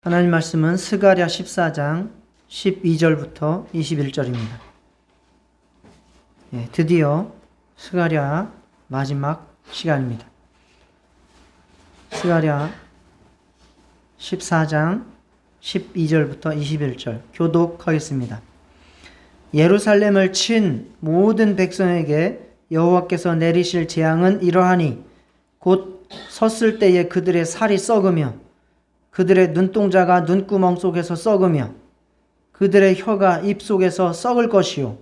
하나님 말씀은 스가랴 14장 12절부터 21절입니다. 드디어 스가랴 마지막 시간입니다. 스가랴 14장 12절부터 21절 교독하겠습니다. 예루살렘을 친 모든 백성에게 여호와께서 내리실 재앙은 이러하니 곧 섰을 때에 그들의 살이 썩으며 그들의 눈동자가 눈구멍 속에서 썩으며 그들의 혀가 입 속에서 썩을 것이요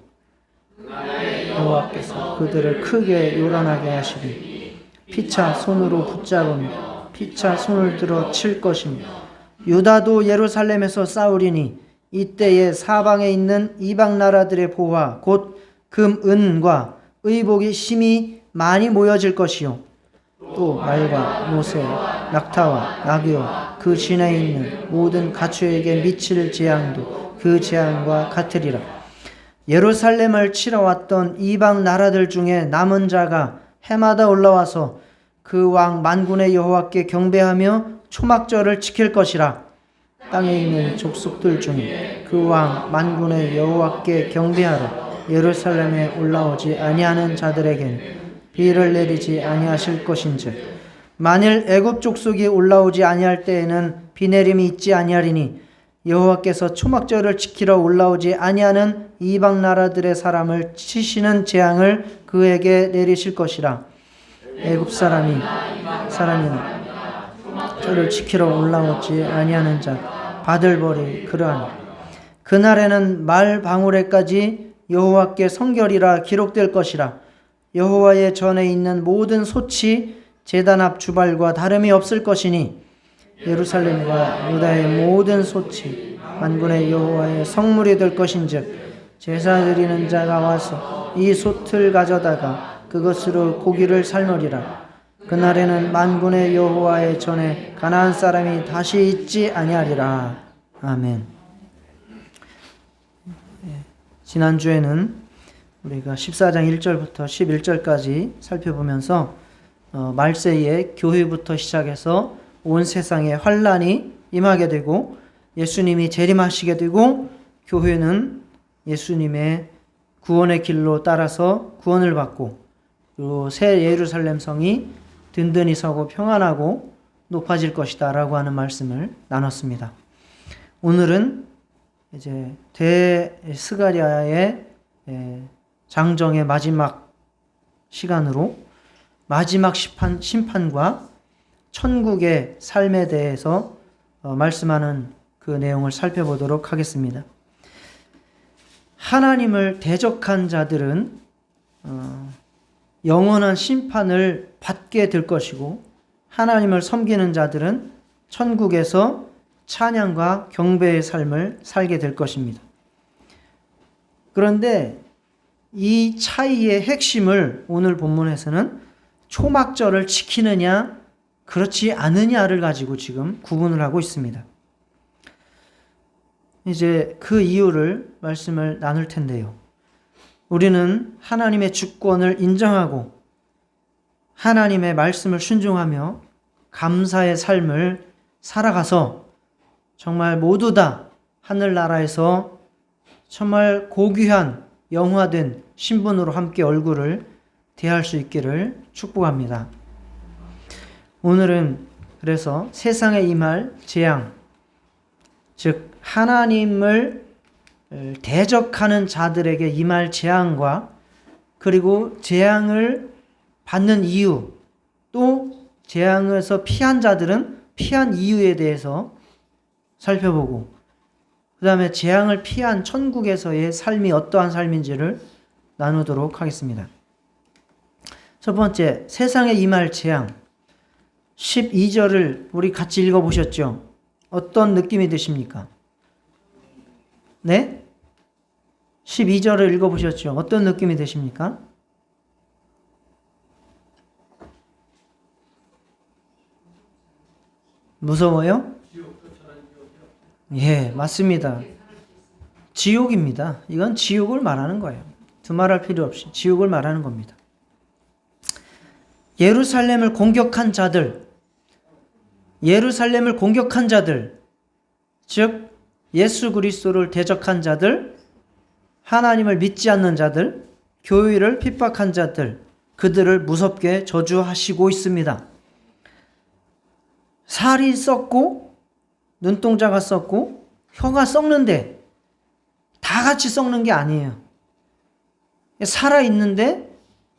여호와께서 그들을 크게 요란하게 하시리. 피차 손으로 붙잡으며 피차 손을 들어 칠 것이며 유다도 예루살렘에서 싸우리니 이때에 사방에 있는 이방 나라들의 보화 곧 금, 은과 의복이 심히 많이 모여질 것이요 또 말과 모세와 낙타와 나귀와 그 진에 있는 모든 가축에게 미칠 재앙도 그 재앙과 같으리라. 예루살렘을 치러 왔던 이방 나라들 중에 남은 자가 해마다 올라와서 그 왕 만군의 여호와께 경배하며 초막절을 지킬 것이라. 땅에 있는 족속들 중에 그 왕 만군의 여호와께 경배하러 예루살렘에 올라오지 아니하는 자들에게는 비를 내리지 아니하실 것인즉 만일 애굽 족속이 올라오지 아니할 때에는 비 내림이 있지 아니하리니 여호와께서 초막절을 지키러 올라오지 아니하는 이방 나라들의 사람을 치시는 재앙을 그에게 내리실 것이라. 애굽 사람이나 저를 지키러 올라오지 아니하는 자 받을 벌이 그러하니 그날에는 말 방울에까지 여호와께 성결이라 기록될 것이라. 여호와의 전에 있는 모든 솥이 제단 앞 주발과 다름이 없을 것이니 예루살렘과 유다의 모든 솥이 만군의 여호와의 성물이 될 것인즉 제사 드리는 자가 와서 이 솥을 가져다가 그것으로 고기를 삶으리라. 그날에는 만군의 여호와의 전에 가나안 사람이 다시 있지 아니하리라. 아멘. 지난주에는 우리가 14장 1절부터 11절까지 살펴보면서 말세에 교회부터 시작해서 온 세상에 환란이 임하게 되고 예수님이 재림하시게 되고 교회는 예수님의 구원의 길로 따라서 구원을 받고 그리고 새 예루살렘 성이 든든히 서고 평안하고 높아질 것이다 라고 하는 말씀을 나눴습니다. 오늘은 이제 스가랴의 장정의 마지막 시간으로 마지막 심판과 천국의 삶에 대해서 말씀하는 그 내용을 살펴보도록 하겠습니다. 하나님을 대적한 자들은 영원한 심판을 받게 될 것이고 하나님을 섬기는 자들은 천국에서 찬양과 경배의 삶을 살게 될 것입니다. 그런데 이 차이의 핵심을 오늘 본문에서는 초막절을 지키느냐 그렇지 않느냐를 가지고 지금 구분을 하고 있습니다. 이제 그 이유를 말씀을 나눌 텐데요. 우리는 하나님의 주권을 인정하고 하나님의 말씀을 순종하며 감사의 삶을 살아가서 정말 모두 다 하늘나라에서 정말 고귀한 영화된 신분으로 함께 얼굴을 대할 수 있기를 축복합니다. 오늘은 그래서 세상에 임할 재앙, 즉 하나님을 대적하는 자들에게 임할 재앙과 그리고 재앙을 받는 이유, 또 재앙에서 피한 자들은 피한 이유에 대해서 살펴보고 그 다음에 재앙을 피한 천국에서의 삶이 어떠한 삶인지를 나누도록 하겠습니다. 첫 번째, 세상에 임할 재앙. 12절을 우리 같이 읽어보셨죠? 어떤 느낌이 드십니까? 네? 12절을 읽어보셨죠? 어떤 느낌이 드십니까? 무서워요? 예, 맞습니다. 지옥입니다. 이건 지옥을 말하는 거예요. 두말할 필요 없이 지옥을 말하는 겁니다. 예루살렘을 공격한 자들, 즉 예수 그리스도를 대적한 자들, 하나님을 믿지 않는 자들, 교회를 핍박한 자들, 그들을 무섭게 저주하시고 있습니다. 살이 썩고 눈동자가 썩고 혀가 썩는데 다 같이 썩는 게 아니에요. 살아있는데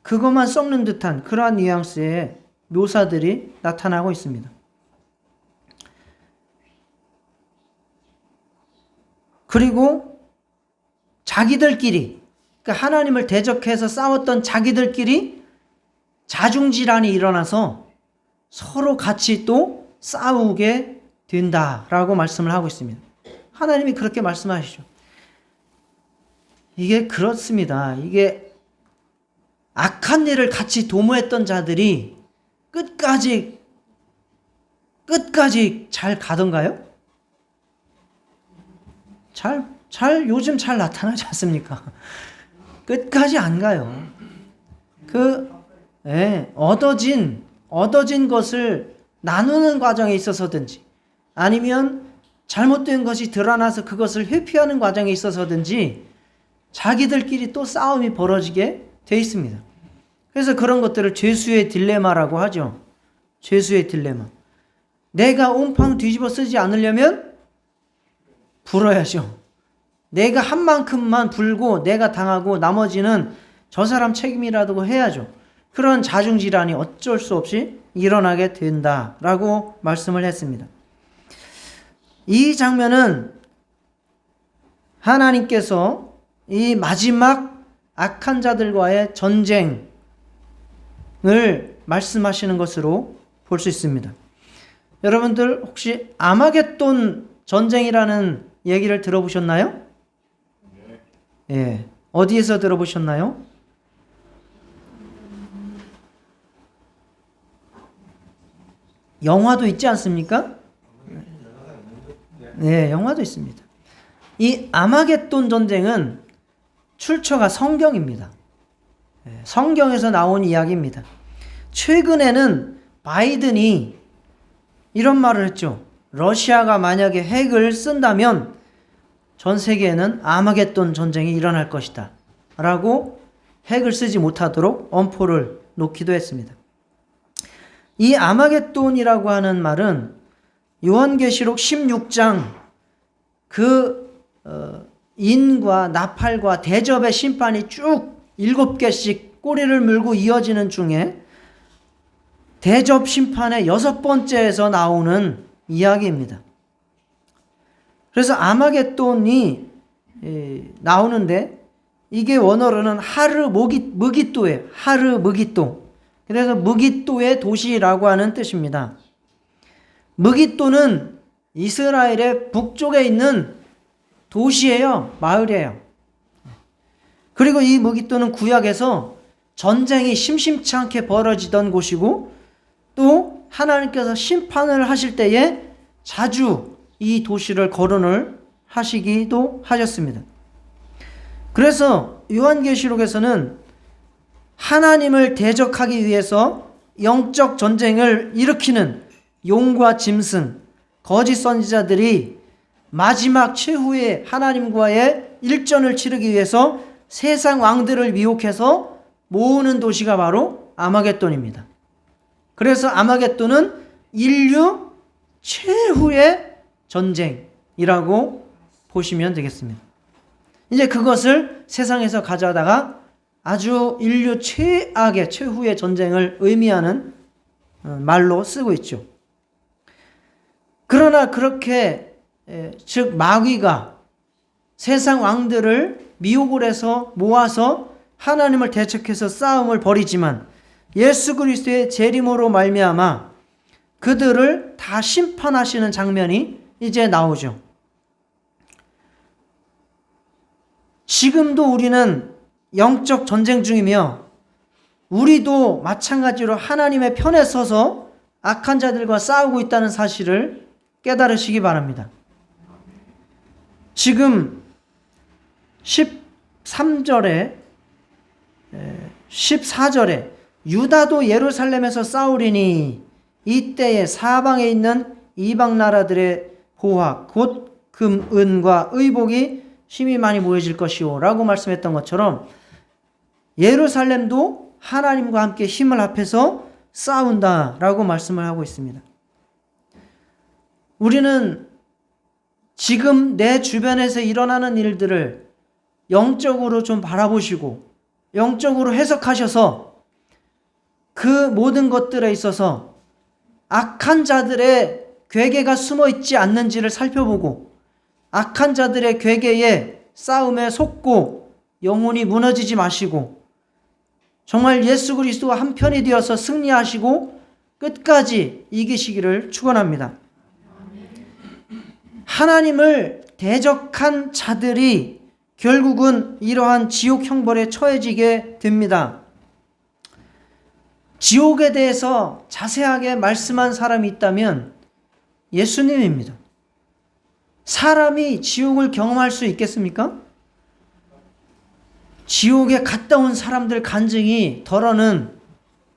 그것만 썩는 듯한 그러한 뉘앙스의 묘사들이 나타나고 있습니다. 그리고 자기들끼리, 그러니까 하나님을 대적해서 싸웠던 자기들끼리 자중질환이 일어나서 서로 같이 또 싸우게 된다라고 말씀을 하고 있습니다. 하나님이 그렇게 말씀하시죠. 이게 그렇습니다. 이게 악한 일을 같이 도모했던 자들이 끝까지 잘 가던가요? 요즘 잘 나타나지 않습니까? 끝까지 안 가요. 얻어진 것을 나누는 과정에 있어서든지 아니면 잘못된 것이 드러나서 그것을 회피하는 과정에 있어서든지 자기들끼리 또 싸움이 벌어지게 돼 있습니다. 그래서 그런 것들을 죄수의 딜레마라고 하죠. 죄수의 딜레마. 내가 온팡 뒤집어 쓰지 않으려면 불어야죠. 내가 한 만큼만 불고 내가 당하고 나머지는 저 사람 책임이라도 해야죠. 그런 자중질환이 어쩔 수 없이 일어나게 된다라고 말씀을 했습니다. 이 장면은 하나님께서 이 마지막 악한 자들과의 전쟁을 말씀하시는 것으로 볼 수 있습니다. 여러분들 혹시 아마겟돈 전쟁이라는 얘기를 들어보셨나요? 예. 어디에서 들어보셨나요? 영화도 있지 않습니까? 네, 영화도 있습니다. 이 아마겟돈 전쟁은 출처가 성경입니다. 성경에서 나온 이야기입니다. 최근에는 바이든이 이런 말을 했죠. 러시아가 만약에 핵을 쓴다면 전 세계에는 아마겟돈 전쟁이 일어날 것이다 라고 핵을 쓰지 못하도록 엄포를 놓기도 했습니다. 이 아마겟돈이라고 하는 말은 요한계시록 16장 인과 나팔과 대접의 심판이 쭉 7개씩 꼬리를 물고 이어지는 중에 대접 심판의 6번째에서 나오는 이야기입니다. 그래서 아마겟돈이 나오는데 이게 원어로는 하르 무기또예요. 하르 무기또. 그래서 무기또의 도시라고 하는 뜻입니다. 무기또는 이스라엘의 북쪽에 있는 도시예요. 마을이에요. 그리고 이 무기또는 구약에서 전쟁이 심심치 않게 벌어지던 곳이고 또 하나님께서 심판을 하실 때에 자주 이 도시를 거론을 하시기도 하셨습니다. 그래서 요한계시록에서는 하나님을 대적하기 위해서 영적 전쟁을 일으키는 용과 짐승, 거짓 선지자들이 마지막 최후의 하나님과의 일전을 치르기 위해서 세상 왕들을 미혹해서 모으는 도시가 바로 아마겟돈입니다. 그래서 아마겟돈은 인류 최후의 전쟁이라고 보시면 되겠습니다. 이제 그것을 세상에서 가져다가 아주 인류 최악의 최후의 전쟁을 의미하는 말로 쓰고 있죠. 그러나 그렇게 즉 마귀가 세상 왕들을 미혹을 해서 모아서 하나님을 대적해서 싸움을 벌이지만 예수 그리스도의 재림으로 말미암아 그들을 다 심판하시는 장면이 이제 나오죠. 지금도 우리는 영적 전쟁 중이며 우리도 마찬가지로 하나님의 편에 서서 악한 자들과 싸우고 있다는 사실을 깨달으시기 바랍니다. 지금 13절에 14절에 유다도 예루살렘에서 싸우리니 이때에 사방에 있는 이방 나라들의 보화 곧 금, 은과 의복이 힘이 많이 모여질 것이오 라고 말씀했던 것처럼 예루살렘도 하나님과 함께 힘을 합해서 싸운다라고 말씀을 하고 있습니다. 우리는 지금 내 주변에서 일어나는 일들을 영적으로 좀 바라보시고 영적으로 해석하셔서 그 모든 것들에 있어서 악한 자들의 괴계가 숨어 있지 않는지를 살펴보고 악한 자들의 괴계에 싸움에 속고 영혼이 무너지지 마시고 정말 예수 그리스도와 한편이 되어서 승리하시고 끝까지 이기시기를 축원합니다. 하나님을 대적한 자들이 결국은 이러한 지옥 형벌에 처해지게 됩니다. 지옥에 대해서 자세하게 말씀한 사람이 있다면 예수님입니다. 사람이 지옥을 경험할 수 있겠습니까? 지옥에 갔다 온 사람들 간증이 덜어는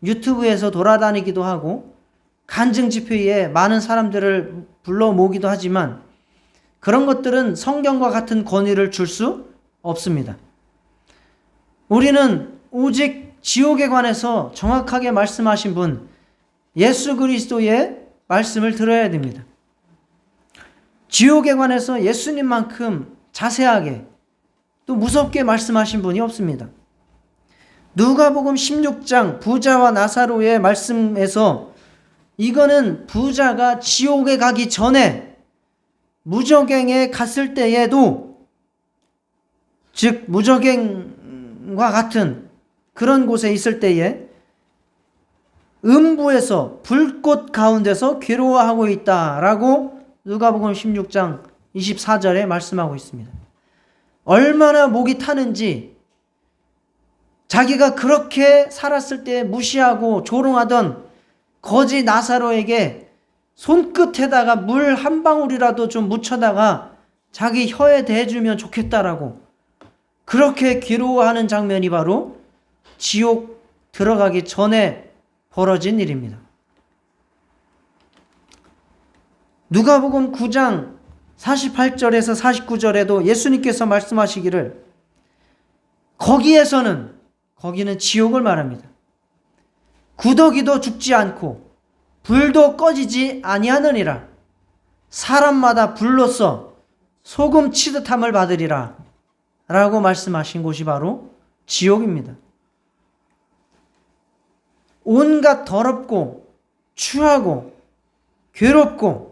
유튜브에서 돌아다니기도 하고 간증 집회에 많은 사람들을 불러 모으기도 하지만 그런 것들은 성경과 같은 권위를 줄 수 없습니다. 우리는 오직 지옥에 관해서 정확하게 말씀하신 분 예수 그리스도의 말씀을 들어야 됩니다. 지옥에 관해서 예수님만큼 자세하게 또 무섭게 말씀하신 분이 없습니다. 누가복음 16장 부자와 나사로의 말씀에서 이거는 부자가 지옥에 가기 전에 무저갱에 갔을 때에도 즉 무저갱과 같은 그런 곳에 있을 때에 음부에서 불꽃 가운데서 괴로워하고 있다라고 누가복음 16장 24절에 말씀하고 있습니다. 얼마나 목이 타는지 자기가 그렇게 살았을 때 무시하고 조롱하던 거지 나사로에게 손끝에다가 물 한 방울이라도 좀 묻혀다가 자기 혀에 대주면 좋겠다라고 그렇게 괴로워하는 장면이 바로 지옥 들어가기 전에 벌어진 일입니다. 누가복음 9장 48절에서 49절에도 예수님께서 말씀하시기를 거기는 지옥을 말합니다. 구더기도 죽지 않고 불도 꺼지지 아니하느니라. 사람마다 불로써 소금 치듯함을 받으리라 라고 말씀하신 곳이 바로 지옥입니다. 온갖 더럽고 추하고 괴롭고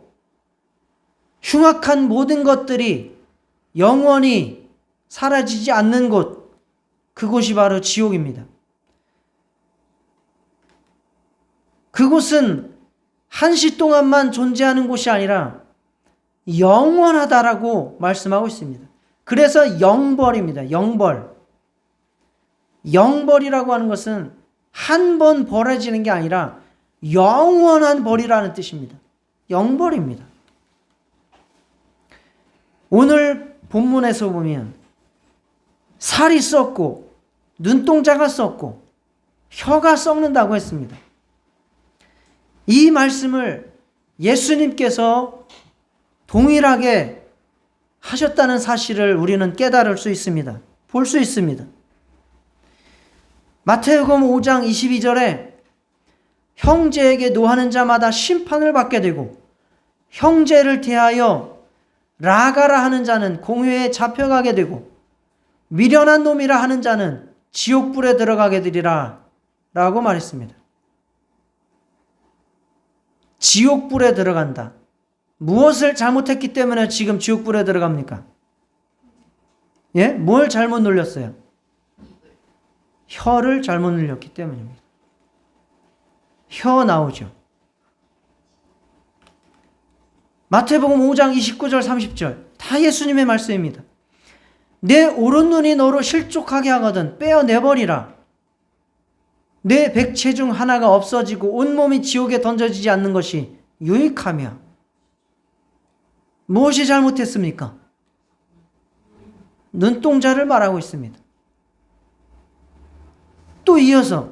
흉악한 모든 것들이 영원히 사라지지 않는 곳, 그곳이 바로 지옥입니다. 그곳은 한시 동안만 존재하는 곳이 아니라 영원하다라고 말씀하고 있습니다. 그래서 영벌입니다. 영벌. 영벌이라고 하는 것은 한 번 벌어지는 게 아니라 영원한 벌이라는 뜻입니다. 영벌입니다. 오늘 본문에서 보면 살이 썩고 눈동자가 썩고 혀가 썩는다고 했습니다. 이 말씀을 예수님께서 동일하게 하셨다는 사실을 우리는 깨달을 수 있습니다. 볼 수 있습니다. 마태복음 5장 22절에 형제에게 노하는 자마다 심판을 받게 되고 형제를 대하여 라가라 하는 자는 공회에 잡혀가게 되고 미련한 놈이라 하는 자는 지옥불에 들어가게 되리라 라고 말했습니다. 지옥불에 들어간다. 무엇을 잘못했기 때문에 지금 지옥불에 들어갑니까? 예? 뭘 잘못 눌렸어요? 혀를 잘못 눌렸기 때문입니다. 혀 나오죠. 마태복음 5장 29절 30절 다 예수님의 말씀입니다. 내 오른눈이 너로 실족하게 하거든 빼어내버리라. 내 백체 중 하나가 없어지고 온몸이 지옥에 던져지지 않는 것이 유익하며. 무엇이 잘못했습니까? 눈동자를 말하고 있습니다. 또 이어서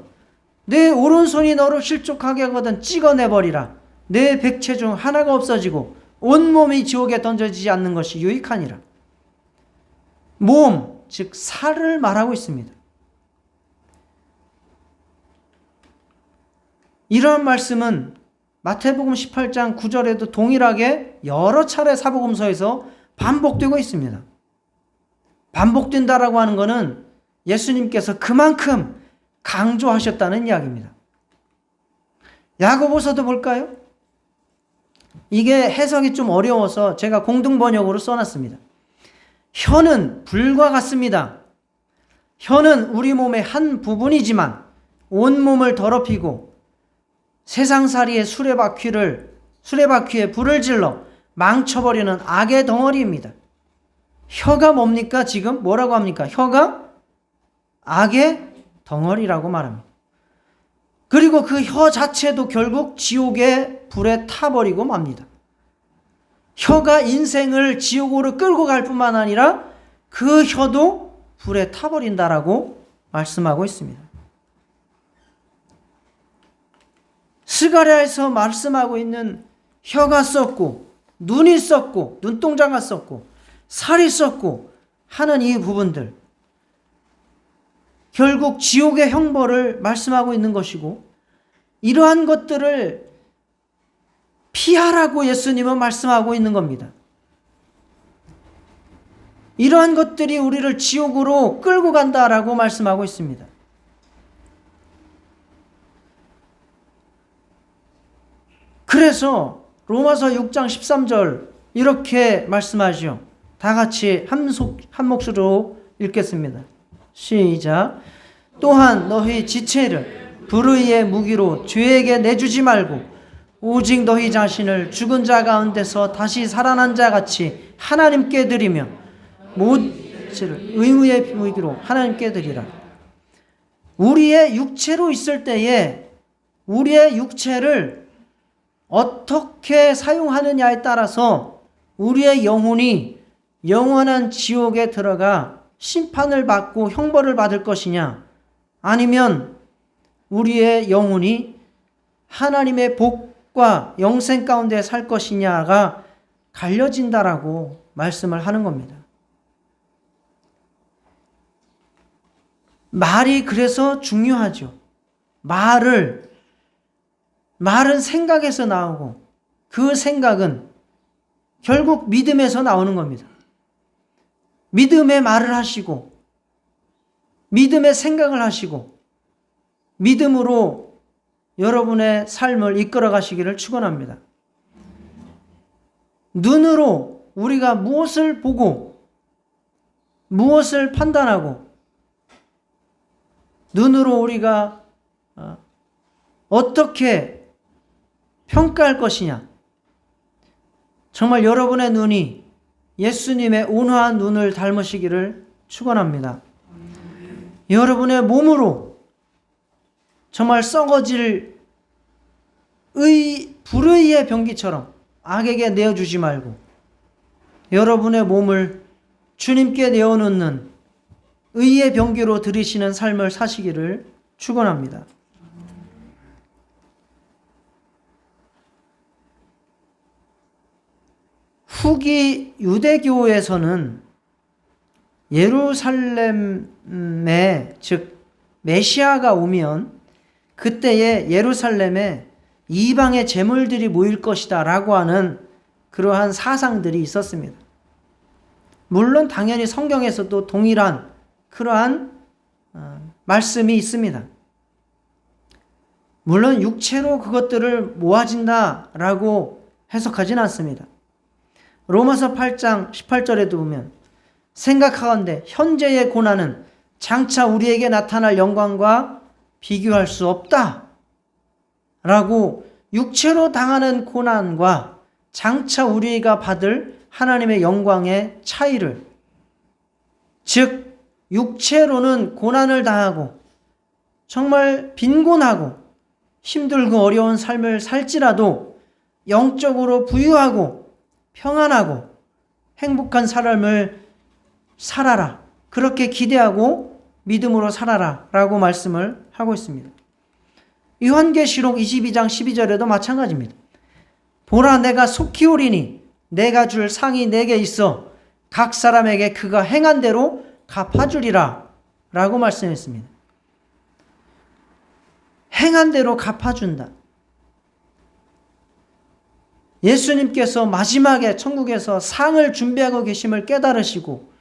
내 오른손이 너로 실족하게 하거든 찍어내버리라. 내 백체 중 하나가 없어지고 온몸이 지옥에 던져지지 않는 것이 유익하니라. 몸, 즉 살을 말하고 있습니다. 이러한 말씀은 마태복음 18장 9절에도 동일하게 여러 차례 사복음서에서 반복되고 있습니다. 반복된다라고 하는 것은 예수님께서 그만큼 강조하셨다는 이야기입니다. 야고보서도 볼까요? 이게 해석이 좀 어려워서 제가 공동번역으로 써놨습니다. 혀는 불과 같습니다. 혀는 우리 몸의 한 부분이지만 온몸을 더럽히고 세상살이의 수레바퀴에 불을 질러 망쳐버리는 악의 덩어리입니다. 혀가 뭡니까? 지금 뭐라고 합니까? 혀가 악의 덩어리라고 말합니다. 그리고 그 혀 자체도 결국 지옥의 불에 타버리고 맙니다. 혀가 인생을 지옥으로 끌고 갈 뿐만 아니라 그 혀도 불에 타버린다라고 말씀하고 있습니다. 스가랴에서 말씀하고 있는 혀가 썩고 눈이 썩고 눈동자가 썩고 살이 썩고 하는 이 부분들, 결국 지옥의 형벌을 말씀하고 있는 것이고, 이러한 것들을 피하라고 예수님은 말씀하고 있는 겁니다. 이러한 것들이 우리를 지옥으로 끌고 간다라고 말씀하고 있습니다. 그래서 로마서 6장 13절 이렇게 말씀하죠. 다 같이 한 목소리로 읽겠습니다. 시작. 또한 너희 지체를 불의의 무기로 죄에게 내주지 말고 오직 너희 자신을 죽은 자 가운데서 다시 살아난 자 같이 하나님께 드리며 모든 의무의 무기로 하나님께 드리라. 우리의 육체로 있을 때에 우리의 육체를 어떻게 사용하느냐에 따라서 우리의 영혼이 영원한 지옥에 들어가 심판을 받고 형벌을 받을 것이냐, 아니면 우리의 영혼이 하나님의 복과 영생 가운데 살 것이냐가 갈려진다라고 말씀을 하는 겁니다. 말이 그래서 중요하죠. 말은 생각에서 나오고 그 생각은 결국 믿음에서 나오는 겁니다. 믿음의 말을 하시고 믿음의 생각을 하시고 믿음으로 여러분의 삶을 이끌어 가시기를 축원합니다. 눈으로 우리가 무엇을 보고 무엇을 판단하고 눈으로 우리가 어떻게 평가할 것이냐, 정말 여러분의 눈이 예수님의 온화한 눈을 닮으시기를 축원합니다. 여러분의 몸으로 정말 썩어질 불의의 병기처럼 악에게 내어주지 말고 여러분의 몸을 주님께 내어놓는 의의 병기로 들이시는 삶을 사시기를 축원합니다. 후기 유대교에서는 예루살렘에, 즉 메시아가 오면 그때에 예루살렘에 이방의 제물들이 모일 것이다 라고 하는 그러한 사상들이 있었습니다. 물론 당연히 성경에서도 동일한 그러한 말씀이 있습니다. 물론 육체로 그것들을 모아진다라고 해석하진 않습니다. 로마서 8장 18절에도 보면 생각하건대 현재의 고난은 장차 우리에게 나타날 영광과 비교할 수 없다 라고, 육체로 당하는 고난과 장차 우리가 받을 하나님의 영광의 차이를, 즉 육체로는 고난을 당하고 정말 빈곤하고 힘들고 어려운 삶을 살지라도 영적으로 부유하고 평안하고 행복한 삶을 살아라, 그렇게 기대하고 믿음으로 살아라 라고 말씀을 하고 있습니다. 요한계시록 22장 12절에도 마찬가지입니다. 보라, 내가 속히 오리니 내가 줄 상이 내게 있어 각 사람에게 그가 행한 대로 갚아주리라 라고 말씀했습니다. 행한 대로 갚아준다. 예수님께서 마지막에 천국에서 상을 준비하고 계심을 깨달으시고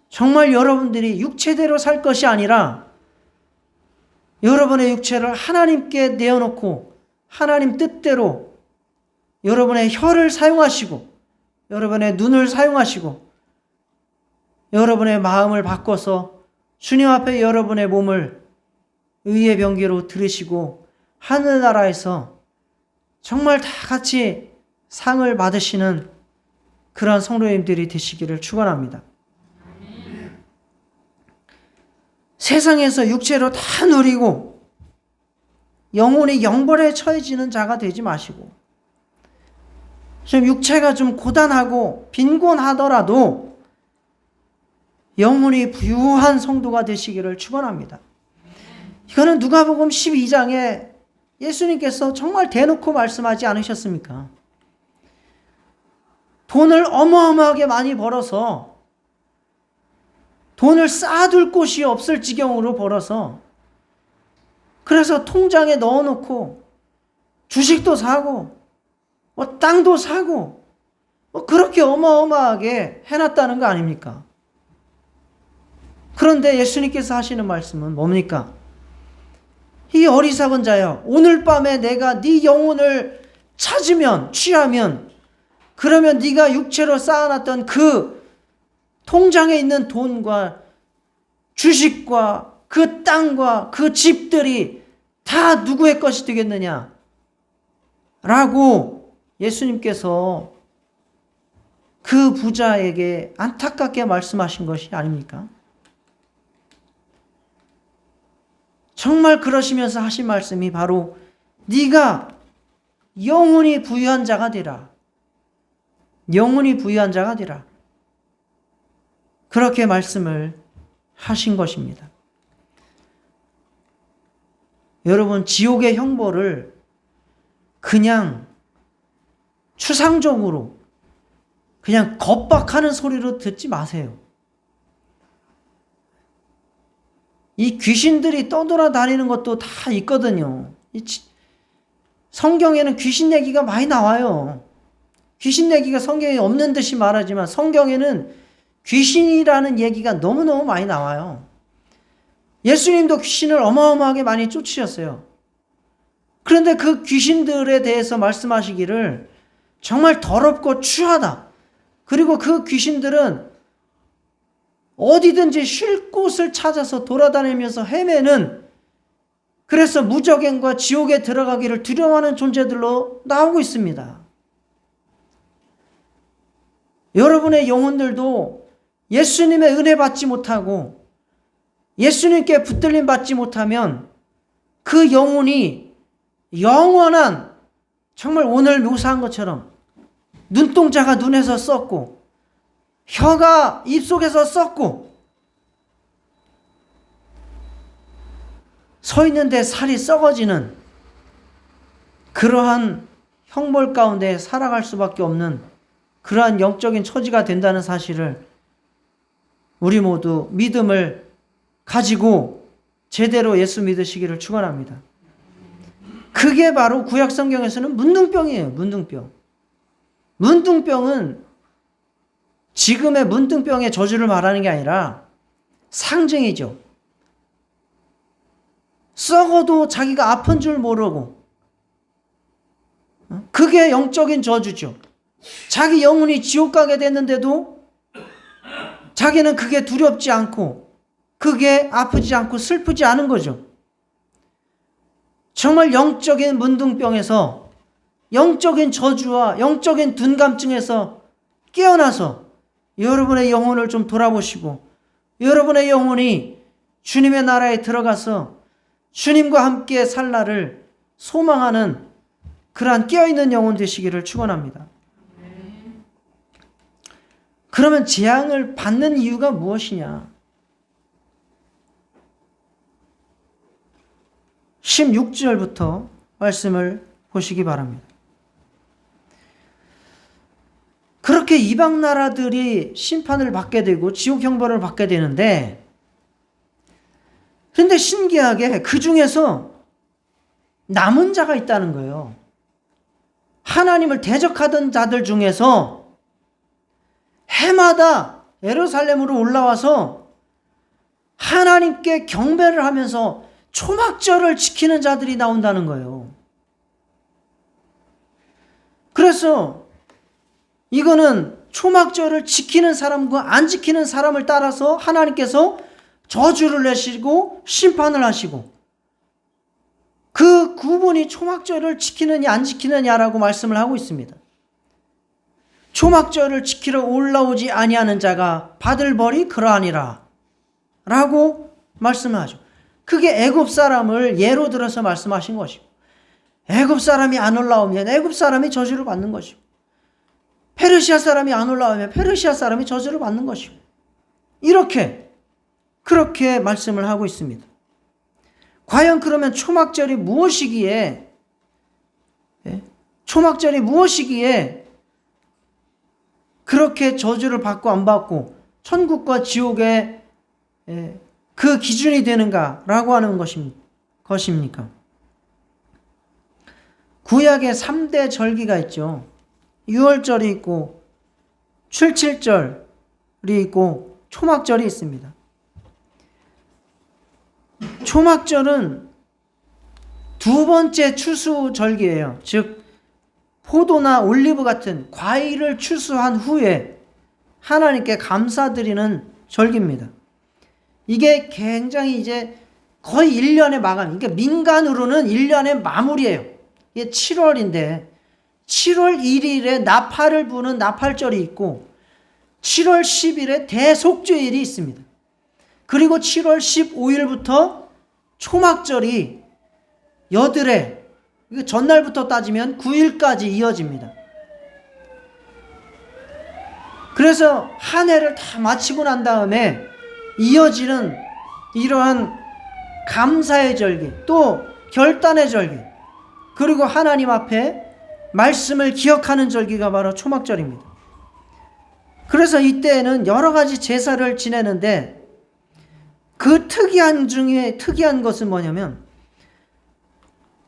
정말 여러분들이 육체대로 살 것이 아니라 여러분의 육체를 하나님께 내어놓고 하나님 뜻대로 여러분의 혀를 사용하시고 여러분의 눈을 사용하시고 여러분의 마음을 바꿔서 주님 앞에 여러분의 몸을 의의 병기로 들으시고 하늘나라에서 정말 다 같이 상을 받으시는 그러한 성도님들이 되시기를 축원합니다. 세상에서 육체로 다 누리고 영혼이 영벌에 처해지는 자가 되지 마시고 좀 육체가 좀 고단하고 빈곤하더라도 영혼이 부유한 성도가 되시기를 축원합니다. 이거는 누가복음 12장에 예수님께서 정말 대놓고 말씀하지 않으셨습니까? 돈을 어마어마하게 많이 벌어서 돈을 쌓아둘 곳이 없을 지경으로 벌어서 그래서 통장에 넣어놓고 주식도 사고 땅도 사고 그렇게 어마어마하게 해놨다는 거 아닙니까? 그런데 예수님께서 하시는 말씀은 뭡니까? 이 어리석은 자여, 오늘 밤에 내가 네 영혼을 찾으면 취하면 그러면 네가 육체로 쌓아놨던 그 통장에 있는 돈과 주식과 그 땅과 그 집들이 다 누구의 것이 되겠느냐? 라고 예수님께서 그 부자에게 안타깝게 말씀하신 것이 아닙니까? 정말 그러시면서 하신 말씀이 바로 네가 영혼이 부유한 자가 되라. 영혼이 부유한 자가 되라. 그렇게 말씀을 하신 것입니다. 여러분, 지옥의 형벌을 그냥 추상적으로 그냥 겁박하는 소리로 듣지 마세요. 이 귀신들이 떠돌아다니는 것도 다 있거든요. 성경에는 귀신 얘기가 많이 나와요. 귀신 얘기가 성경에 없는 듯이 말하지만 성경에는 귀신이라는 얘기가 너무너무 많이 나와요. 예수님도 귀신을 어마어마하게 많이 쫓으셨어요. 그런데 그 귀신들에 대해서 말씀하시기를 정말 더럽고 추하다. 그리고 그 귀신들은 어디든지 쉴 곳을 찾아서 돌아다니면서 헤매는, 그래서 무저갱과 지옥에 들어가기를 두려워하는 존재들로 나오고 있습니다. 여러분의 영혼들도 예수님의 은혜 받지 못하고 예수님께 붙들림 받지 못하면 그 영혼이 영원한, 정말 오늘 묘사한 것처럼 눈동자가 눈에서 썩고 혀가 입속에서 썩고 서 있는데 살이 썩어지는 그러한 형벌 가운데 살아갈 수밖에 없는 그러한 영적인 처지가 된다는 사실을 우리 모두 믿음을 가지고 제대로 예수 믿으시기를 축원합니다. 그게 바로 구약 성경에서는 문둥병이에요. 문둥병. 문둥병은 지금의 문둥병의 저주를 말하는 게 아니라 상징이죠. 썩어도 자기가 아픈 줄 모르고, 그게 영적인 저주죠. 자기 영혼이 지옥 가게 됐는데도 자기는 그게 두렵지 않고 그게 아프지 않고 슬프지 않은 거죠. 정말 영적인 문둥병에서, 영적인 저주와 영적인 둔감증에서 깨어나서 여러분의 영혼을 좀 돌아보시고 여러분의 영혼이 주님의 나라에 들어가서 주님과 함께 살 날을 소망하는 그러한 깨어있는 영혼 되시기를 축원합니다. 그러면 재앙을 받는 이유가 무엇이냐? 16절부터 말씀을 보시기 바랍니다. 이렇게 이방 나라들이 심판을 받게 되고 지옥 형벌을 받게 되는데, 그런데 신기하게 그 중에서 남은 자가 있다는 거예요. 하나님을 대적하던 자들 중에서 해마다 예루살렘으로 올라와서 하나님께 경배를 하면서 초막절을 지키는 자들이 나온다는 거예요. 그래서 이거는 초막절을 지키는 사람과 안 지키는 사람을 따라서 하나님께서 저주를 내시고 심판을 하시고, 그 구분이 초막절을 지키느냐 안 지키느냐라고 말씀을 하고 있습니다. 초막절을 지키러 올라오지 아니하는 자가 받을 벌이 그러하니라 라고 말씀하죠. 그게 애굽 사람을 예로 들어서 말씀하신 것이고, 애굽 사람이 안 올라오면 애굽 사람이 저주를 받는 것이고, 페르시아 사람이 안 올라오면 페르시아 사람이 저주를 받는 것이고, 그렇게 말씀을 하고 있습니다. 과연 그러면 초막절이 무엇이기에 그렇게 저주를 받고 안 받고 천국과 지옥의 그 기준이 되는가라고 하는 것입니까? 구약에 3대 절기가 있죠. 유월절이 있고 출칠절이 있고 초막절이 있습니다. 초막절은 두 번째 추수절기예요. 즉 포도나 올리브 같은 과일을 추수한 후에 하나님께 감사드리는 절기입니다. 이게 굉장히 이제 거의 1년의 마감, 그러니까 민간으로는 1년의 마무리예요. 이게 7월인데 7월 1일에 나팔을 부는 나팔절이 있고 7월 10일에 대속죄일이 있습니다. 그리고 7월 15일부터 초막절이 여드레, 전날부터 따지면 9일까지 이어집니다. 그래서 한 해를 다 마치고 난 다음에 이어지는 이러한 감사의 절기, 또 결단의 절기, 그리고 하나님 앞에 말씀을 기억하는 절기가 바로 초막절입니다. 그래서 이때에는 여러 가지 제사를 지내는데, 그 특이한 중에 특이한 것은 뭐냐면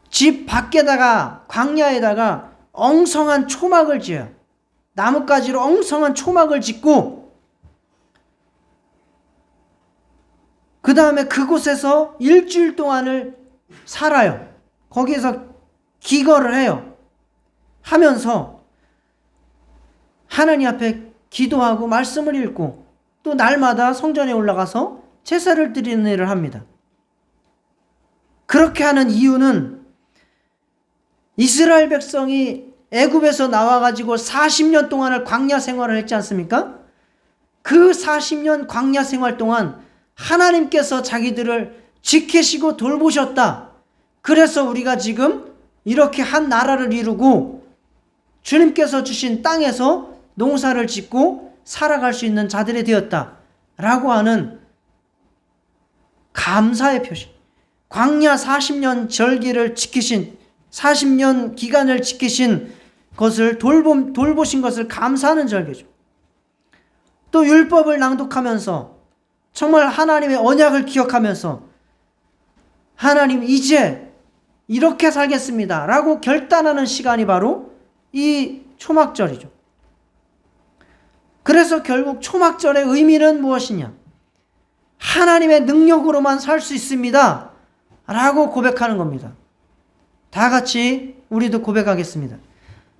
집 밖에다가 광야에다가 엉성한 초막을 지어요. 나뭇가지로 엉성한 초막을 짓고 그 다음에 그곳에서 일주일 동안을 살아요. 거기에서 기거를 해요. 하면서 하나님 앞에 기도하고 말씀을 읽고 또 날마다 성전에 올라가서 제사를 드리는 일을 합니다. 그렇게 하는 이유는 이스라엘 백성이 애굽에서 나와가지고 40년 동안을 광야 생활을 했지 않습니까? 그 40년 광야 생활 동안 하나님께서 자기들을 지키시고 돌보셨다. 그래서 우리가 지금 이렇게 한 나라를 이루고 주님께서 주신 땅에서 농사를 짓고 살아갈 수 있는 자들이 되었다 라고 하는 감사의 표시. 광야 40년 절기를 지키신, 40년 기간을 지키신 것을 돌보신 것을 감사하는 절기죠. 또 율법을 낭독하면서 정말 하나님의 언약을 기억하면서 하나님 이제 이렇게 살겠습니다 라고 결단하는 시간이 바로 이 초막절이죠. 그래서 결국 초막절의 의미는 무엇이냐? 하나님의 능력으로만 살 수 있습니다 라고 고백하는 겁니다. 다 같이 우리도 고백하겠습니다.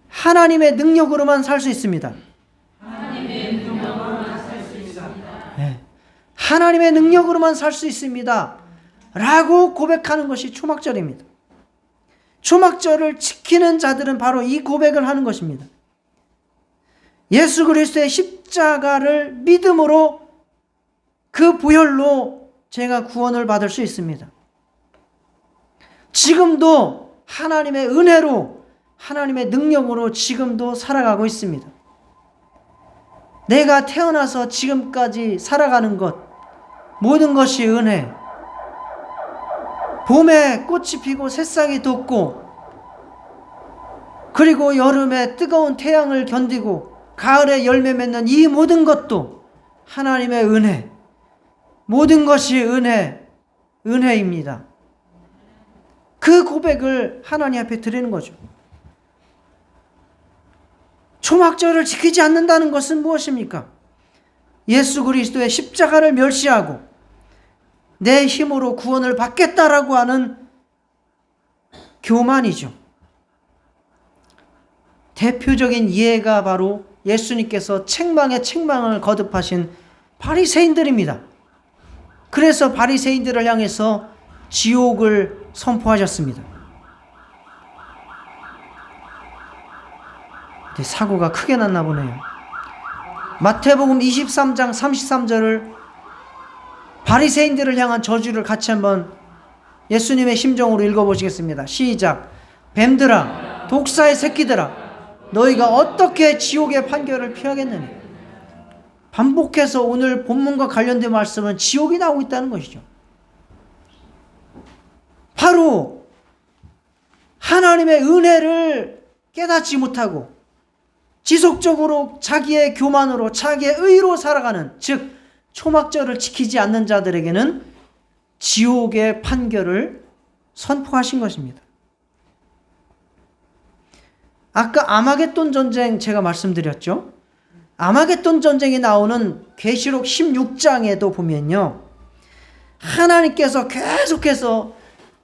하나님의 능력으로만 살 수 있습니다. 하나님의 능력으로만 살 수 있습니다. 네. 하나님의 능력으로만 살 수 있습니다 라고 고백하는 것이 초막절입니다. 초막절을 지키는 자들은 바로 이 고백을 하는 것입니다. 예수 그리스도의 십자가를 믿음으로 그 보혈로 제가 구원을 받을 수 있습니다. 지금도 하나님의 은혜로, 하나님의 능력으로 지금도 살아가고 있습니다. 내가 태어나서 지금까지 살아가는 것, 모든 것이 은혜. 봄에 꽃이 피고 새싹이 돋고, 그리고 여름에 뜨거운 태양을 견디고 가을에 열매 맺는 이 모든 것도 하나님의 은혜, 모든 것이 은혜입니다. 그 고백을 하나님 앞에 드리는 거죠. 초막절을 지키지 않는다는 것은 무엇입니까? 예수 그리스도의 십자가를 멸시하고 내 힘으로 구원을 받겠다라고 하는 교만이죠. 대표적인 예가 바로 예수님께서 책망에 책망을 거듭하신 바리새인들입니다. 그래서 바리새인들을 향해서 지옥을 선포하셨습니다. 사고가 크게 났나 보네요. 마태복음 23장 33절을 바리새인들을 향한 저주를 같이 한번 예수님의 심정으로 읽어보시겠습니다. 시작. 뱀들아, 독사의 새끼들아, 너희가 어떻게 지옥의 판결을 피하겠느냐. 반복해서 오늘 본문과 관련된 말씀은 지옥이 나오고 있다는 것이죠. 바로 하나님의 은혜를 깨닫지 못하고 지속적으로 자기의 교만으로 자기의 의로 살아가는, 즉 초막절을 지키지 않는 자들에게는 지옥의 판결을 선포하신 것입니다. 아까 아마겟돈 전쟁 제가 말씀드렸죠. 아마겟돈 전쟁이 나오는 계시록 16장에도 보면요, 하나님께서 계속해서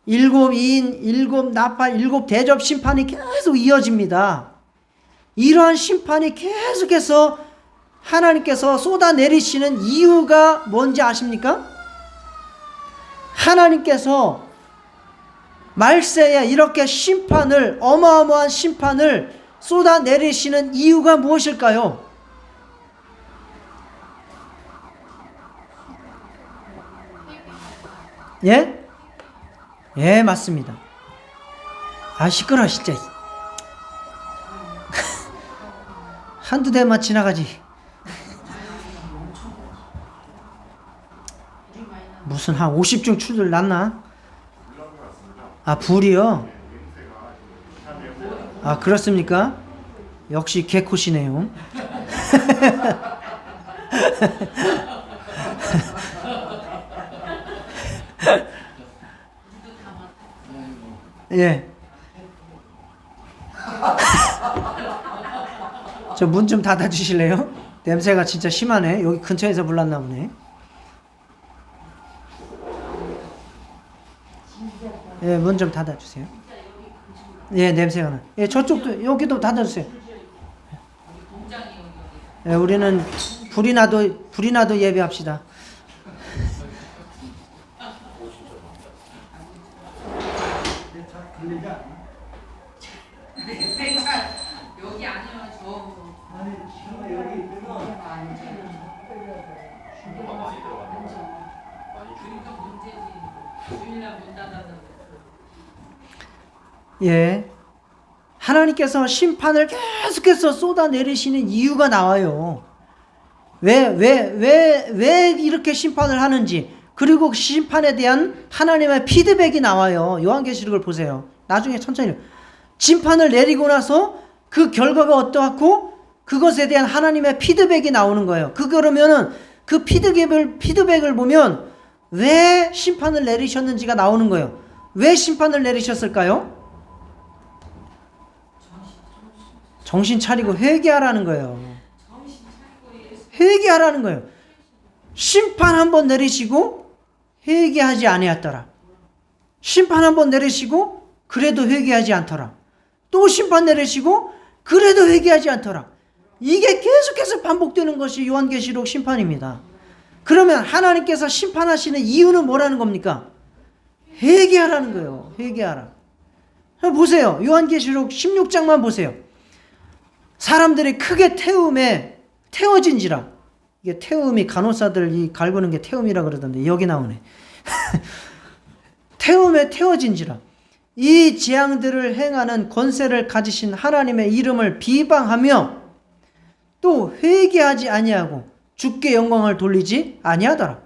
7인, 7나팔, 7대접 심판이 계속 이어집니다. 이러한 심판이 계속해서 하나님께서 쏟아내리시는 이유가 뭔지 아십니까? 하나님께서 말세에 이렇게 심판을, 어마어마한 심판을 쏟아내리시는 이유가 무엇일까요? 예? 예, 맞습니다. 아, 시끄러워 진짜. 한두 대만 지나가지. 무슨 한 50중 출들 났나? 아, 불이요? 아, 그렇습니까? 역시 개코시네요. 예. 저 문 좀 닫아 주실래요? 냄새가 진짜 심하네. 여기 근처에서 불났나 보네. 예, 문 좀 닫아 주세요. 예, 냄새가 나. 예, 저쪽도, 여기도 닫아 주세요. 예, 우리는 불이 나도 예배합시다. 여기 아니면 저 예. 하나님께서 심판을 계속해서 쏟아내리시는 이유가 나와요. 왜 이렇게 심판을 하는지, 그리고 그 심판에 대한 하나님의 피드백이 나와요. 요한계시록을 보세요. 나중에 천천히. 심판을 내리고 나서 그 결과가 어떠하고 그것에 대한 하나님의 피드백이 나오는 거예요. 그러면은 그 피드백을 보면 왜 심판을 내리셨는지가 나오는 거예요. 왜 심판을 내리셨을까요? 정신 차리고 회개하라는 거예요. 회개하라는 거예요. 심판 한번 내리시고 회개하지 아니하더라. 심판 한번 내리시고 그래도 회개하지 않더라. 또 심판 내리시고 그래도 회개하지 않더라. 이게 계속해서 반복되는 것이 요한계시록 심판입니다. 그러면 하나님께서 심판하시는 이유는 뭐라는 겁니까? 회개하라는 거예요. 회개하라. 보세요. 요한계시록 16장만 보세요. 사람들이 크게 태움에 태워진지라. 이게 태움이 간호사들 갈구는 게 태움이라 그러던데 여기 나오네. 태움에 태워진지라. 이 재앙들을 행하는 권세를 가지신 하나님의 이름을 비방하며 또 회개하지 아니하고 주께 영광을 돌리지 아니하더라.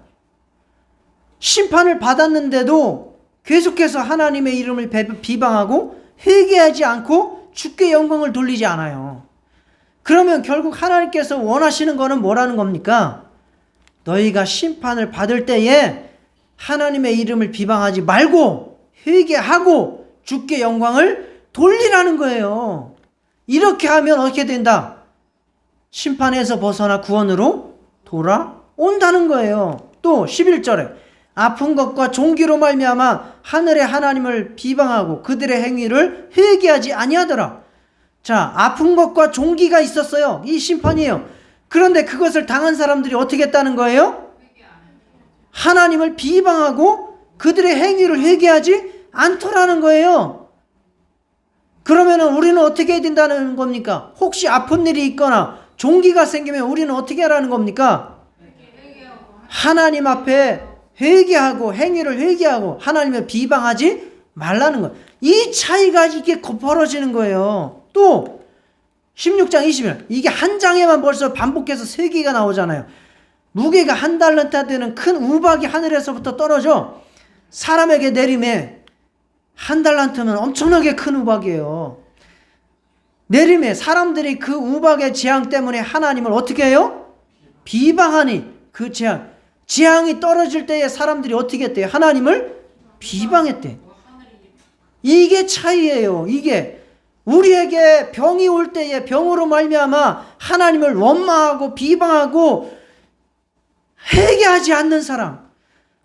심판을 받았는데도 계속해서 하나님의 이름을 비방하고 회개하지 않고 주께 영광을 돌리지 않아요. 그러면 결국 하나님께서 원하시는 거는 뭐라는 겁니까? 너희가 심판을 받을 때에 하나님의 이름을 비방하지 말고 회개하고 주께 영광을 돌리라는 거예요. 이렇게 하면 어떻게 된다? 심판에서 벗어나 구원으로 돌아온다는 거예요. 또 11절에 아픈 것과 종기로 말미암아 하늘의 하나님을 비방하고 그들의 행위를 회개하지 아니하더라. 자, 아픈 것과 종기가 있었어요. 이 심판이에요. 그런데 그것을 당한 사람들이 어떻게 했다는 거예요? 하나님을 비방하고 그들의 행위를 회개하지 않더라는 거예요. 그러면 우리는 어떻게 해야 된다는 겁니까? 혹시 아픈 일이 있거나 종기가 생기면 우리는 어떻게 하라는 겁니까? 하나님 앞에 회개하고 행위를 회개하고 하나님을 비방하지 말라는 거예요. 이 차이가 이게 벌어지는 거예요. 또 16장 20절 이게 한 장에만 벌써 반복해서 3개가 나오잖아요. 무게가 1달란트 되는 큰 우박이 하늘에서부터 떨어져 사람에게 내림에 1달란트면 엄청나게 큰 우박이에요. 내림에 사람들이 그 우박의 재앙 때문에 하나님을 어떻게 해요? 비방하니 그 재앙이 떨어질 때에 사람들이 어떻게 했대요? 하나님을 비방했대. 이게 차이예요. 이게 우리에게 병이 올 때에 병으로 말미암아 하나님을 원망하고 비방하고 회개하지 않는 사람,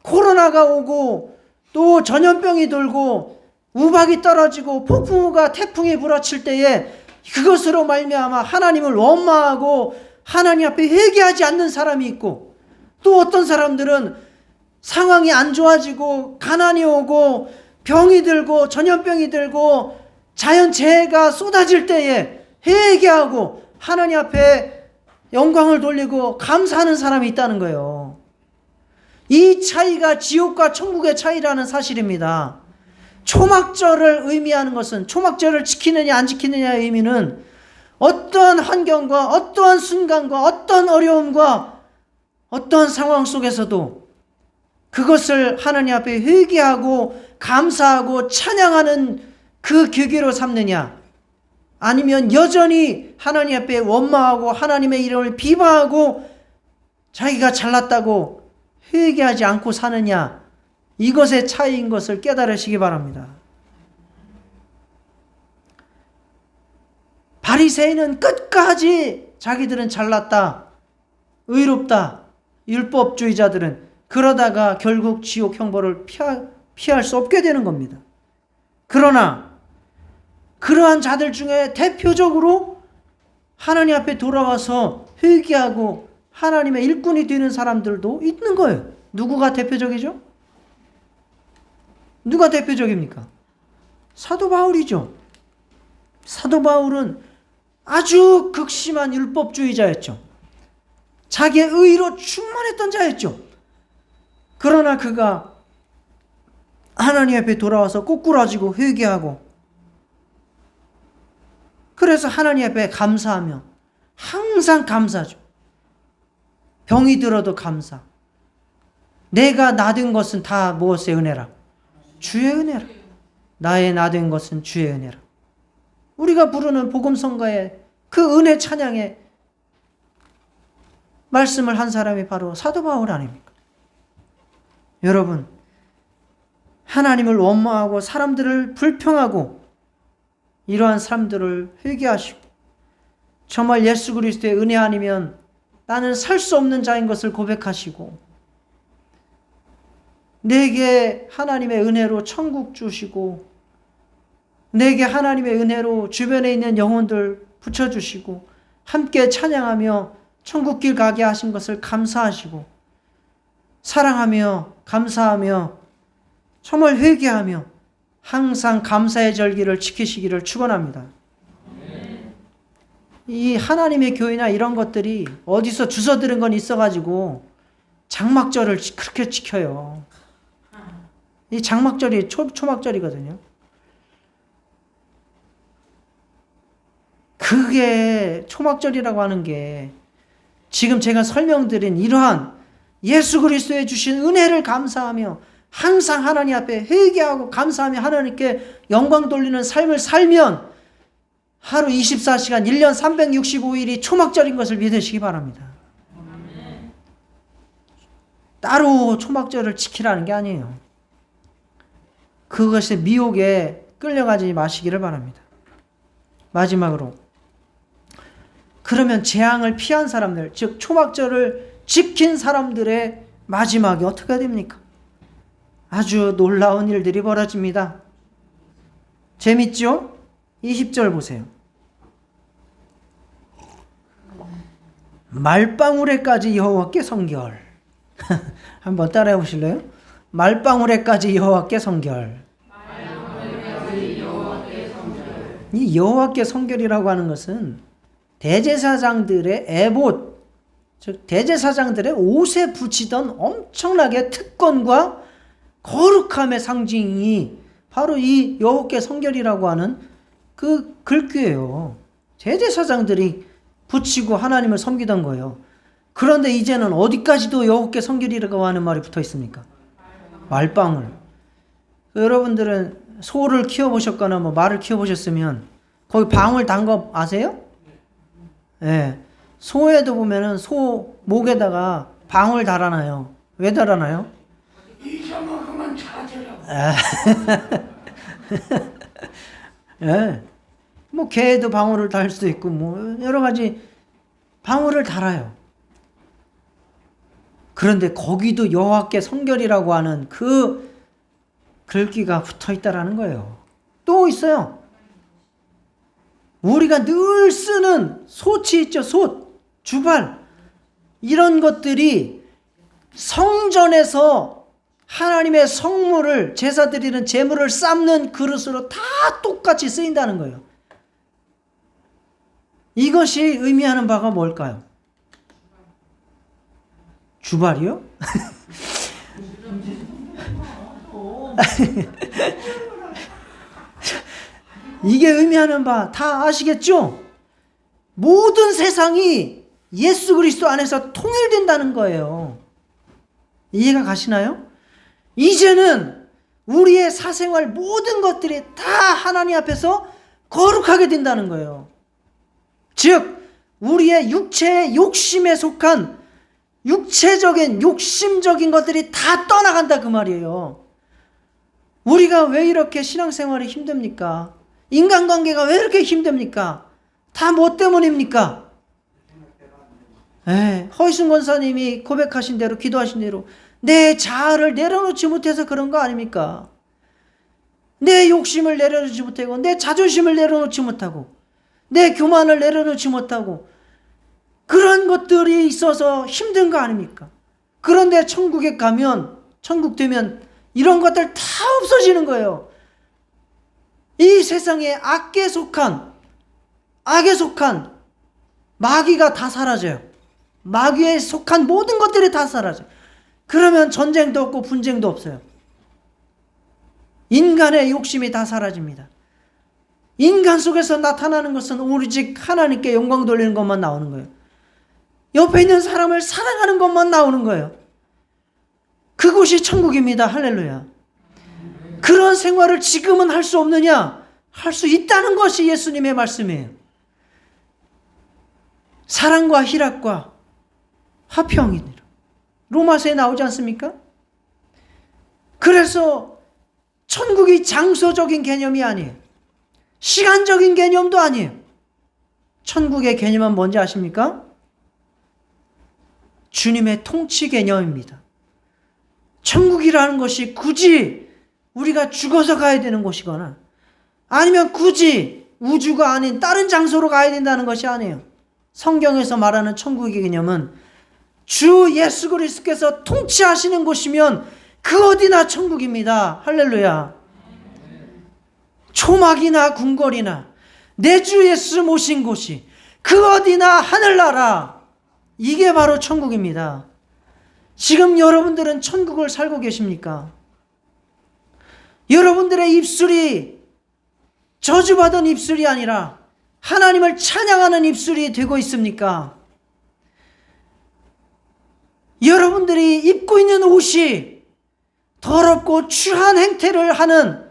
코로나가 오고 또 전염병이 돌고 우박이 떨어지고 폭풍우가 태풍이 불어칠 때에 그것으로 말미암아 하나님을 원망하고 하나님 앞에 회개하지 않는 사람이 있고, 또 어떤 사람들은 상황이 안 좋아지고 가난이 오고 병이 들고 전염병이 들고 자연재해가 쏟아질 때에 회개하고 하나님 앞에 영광을 돌리고 감사하는 사람이 있다는 거예요. 이 차이가 지옥과 천국의 차이라는 사실입니다. 초막절을 의미하는 것은, 초막절을 지키느냐 안 지키느냐의 의미는 어떠한 환경과 어떠한 순간과 어떠한 어려움과 어떠한 상황 속에서도 그것을 하나님 앞에 회개하고 감사하고 찬양하는 그 계기로 삼느냐, 아니면 여전히 하나님 앞에 원망하고 하나님의 이름을 비방하고 자기가 잘났다고 회개하지 않고 사느냐, 이것의 차이인 것을 깨달으시기 바랍니다. 바리새인은 끝까지 자기들은 잘났다, 의롭다, 율법주의자들은 그러다가 결국 지옥 형벌을 피할 수 없게 되는 겁니다. 그러나 그러한 자들 중에 대표적으로 하나님 앞에 돌아와서 회개하고 하나님의 일꾼이 되는 사람들도 있는 거예요. 누구가 대표적이죠? 누가 대표적입니까? 사도 바울이죠. 사도 바울은 아주 극심한 율법주의자였죠. 자기의 의로 충만했던 자였죠. 그러나 그가 하나님 앞에 돌아와서 꼬꾸라지고 회개하고, 그래서 하나님 앞에 감사하며 항상 감사죠. 병이 들어도 감사. 내가 나된 것은 다 무엇의 은혜라? 주의 은혜라. 나의 나된 것은 주의 은혜라. 우리가 부르는 복음성가의 그 은혜 찬양의 말씀을 한 사람이 바로 사도 바울 아닙니까? 여러분, 하나님을 원망하고 사람들을 불평하고 이러한 사람들을 회개하시고 정말 예수 그리스도의 은혜 아니면 나는 살 수 없는 자인 것을 고백하시고, 내게 하나님의 은혜로 천국 주시고 내게 하나님의 은혜로 주변에 있는 영혼들 붙여주시고 함께 찬양하며 천국길 가게 하신 것을 감사하시고 사랑하며 감사하며 정말 회개하며 항상 감사의 절기를 지키시기를 축원합니다. 이 하나님의 교회나 이런 것들이 어디서 주워 들은 건 있어가지고 장막절을 그렇게 지켜요. 이 장막절이 초막절이거든요. 그게 초막절이라고 하는 게 지금 제가 설명드린 이러한 예수 그리스도에 주신 은혜를 감사하며 항상 하나님 앞에 회개하고 감사하며 하나님께 영광 돌리는 삶을 살면 하루 24시간 1년 365일이 초막절인 것을 믿으시기 바랍니다. 따로 초막절을 지키라는 게 아니에요. 그것의 미혹에 끌려가지 마시기를 바랍니다. 마지막으로, 그러면 재앙을 피한 사람들, 즉 초막절을 지킨 사람들의 마지막이 어떻게 됩니까? 아주 놀라운 일들이 벌어집니다. 재밌죠? 20절 보세요. 말방울에까지 여호와께 성결. 한번 따라해 보실래요? 말방울에까지 여호와께 성결. 이 여호와께 성결이라고 하는 것은 대제사장들의 에봇, 즉 대제사장들의 옷에 붙이던 엄청나게 특권과 거룩함의 상징이 바로 이 여호와께 성결이라고 하는 그 글귀예요. 대제사장들이 붙이고 하나님을 섬기던 거예요. 그런데 이제는 어디까지도 여호와께 성결이라고 하는 말이 붙어 있습니까? 말방울. 여러분들은 소를 키워보셨거나 뭐 말을 키워보셨으면 거기 방울 단 거 아세요? 네. 소에도 보면은 소 목에다가 방울 달아놔요. 왜 달아놔요? 잊어먹으면 찾으라고. 네. 뭐 개에도 방울을 달 수도 있고 뭐 여러 가지 방울을 달아요. 그런데 거기도 여호와께 성결이라고 하는 그 글귀가 붙어 있다라는 거예요. 또 있어요. 우리가 늘 쓰는 솥이 있죠. 솥, 주발. 이런 것들이 성전에서 하나님의 성물을, 제사 드리는 제물을 삶는 그릇으로 다 똑같이 쓰인다는 거예요. 이것이 의미하는 바가 뭘까요? 주발이요? 이게 의미하는 바 다 아시겠죠? 모든 세상이 예수 그리스도 안에서 통일된다는 거예요. 이해가 가시나요? 이제는 우리의 사생활 모든 것들이 다 하나님 앞에서 거룩하게 된다는 거예요. 즉 우리의 육체의 욕심에 속한 육체적인 욕심적인 것들이 다 떠나간다 그 말이에요. 우리가 왜 이렇게 신앙생활이 힘듭니까? 인간관계가 왜 이렇게 힘듭니까? 다 뭐 때문입니까? 허이순 권사님이 고백하신 대로, 기도하신 대로 내 자아를 내려놓지 못해서 그런 거 아닙니까? 내 욕심을 내려놓지 못하고, 내 자존심을 내려놓지 못하고, 내 교만을 내려놓지 못하고, 그런 것들이 있어서 힘든 거 아닙니까? 그런데 천국에 가면, 천국 되면 이런 것들 다 없어지는 거예요. 이 세상에 악에 속한 마귀가 다 사라져요. 마귀에 속한 모든 것들이 다 사라져요. 그러면 전쟁도 없고 분쟁도 없어요. 인간의 욕심이 다 사라집니다. 인간 속에서 나타나는 것은 오직 하나님께 영광 돌리는 것만 나오는 거예요. 옆에 있는 사람을 사랑하는 것만 나오는 거예요. 그곳이 천국입니다. 할렐루야. 그런 생활을 지금은 할 수 없느냐? 할 수 있다는 것이 예수님의 말씀이에요. 사랑과 희락과 화평이니라. 로마서에 나오지 않습니까? 그래서 천국이 장소적인 개념이 아니에요. 시간적인 개념도 아니에요. 천국의 개념은 뭔지 아십니까? 주님의 통치 개념입니다. 천국이라는 것이 굳이 우리가 죽어서 가야 되는 곳이거나 아니면 굳이 우주가 아닌 다른 장소로 가야 된다는 것이 아니에요. 성경에서 말하는 천국의 개념은 주 예수 그리스도께서 통치하시는 곳이면 그 어디나 천국입니다. 할렐루야. 초막이나 궁궐이나 내 주 예수 모신 곳이 그 어디나 하늘나라, 이게 바로 천국입니다. 지금 여러분들은 천국을 살고 계십니까? 여러분들의 입술이 저주받은 입술이 아니라 하나님을 찬양하는 입술이 되고 있습니까? 여러분들이 입고 있는 옷이 더럽고 추한 행태를 하는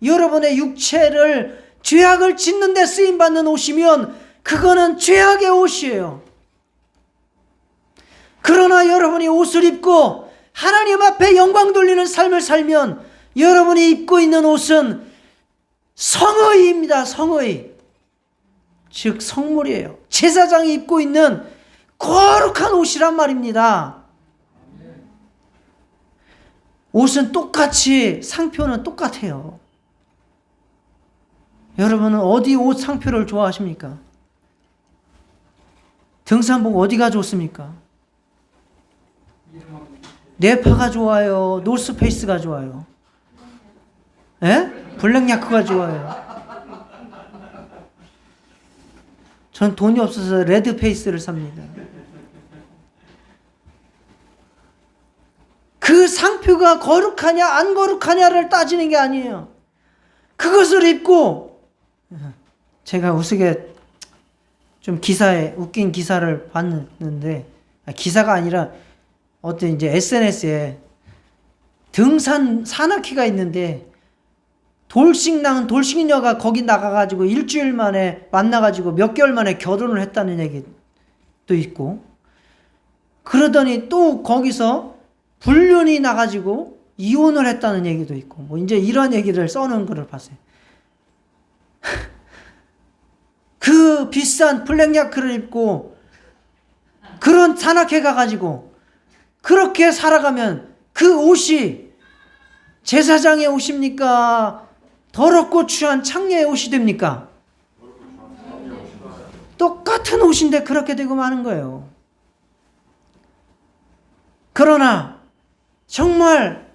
여러분의 육체를 죄악을 짓는 데 쓰임받는 옷이면 그거는 죄악의 옷이에요. 그러나 여러분이 옷을 입고 하나님 앞에 영광 돌리는 삶을 살면 여러분이 입고 있는 옷은 성의입니다. 성의. 즉 성물이에요. 제사장이 입고 있는 거룩한 옷이란 말입니다. 옷은 똑같이 상표는 똑같아요. 여러분은 어디 옷 상표를 좋아하십니까? 등산복 어디가 좋습니까? 네파가 좋아요? 노스페이스가 좋아요? 예? 블랙야크가 좋아요? 전 돈이 없어서 레드페이스를 삽니다. 그 상표가 거룩하냐 안 거룩하냐를 따지는 게 아니에요. 그것을 입고 제가 우스개 좀 기사에 웃긴 기사를 봤는데 기사가 아니라 어떤 이제 SNS에 등산 산악회가 있는데 돌싱녀가 거기 나가가지고 일주일 만에 만나가지고 몇 개월 만에 결혼을 했다는 얘기도 있고 그러더니 또 거기서 불륜이 나가지고 이혼을 했다는 얘기도 있고 뭐 이제 이런 얘기를 써놓은 거를 봤어요. 그 비싼 블랙야크를 입고 그런 산악회 가가지고 그렇게 살아가면 그 옷이 제사장의 옷입니까? 더럽고 추한 창녀의 옷이 됩니까? 똑같은 옷인데 그렇게 되고 마는 거예요. 그러나 정말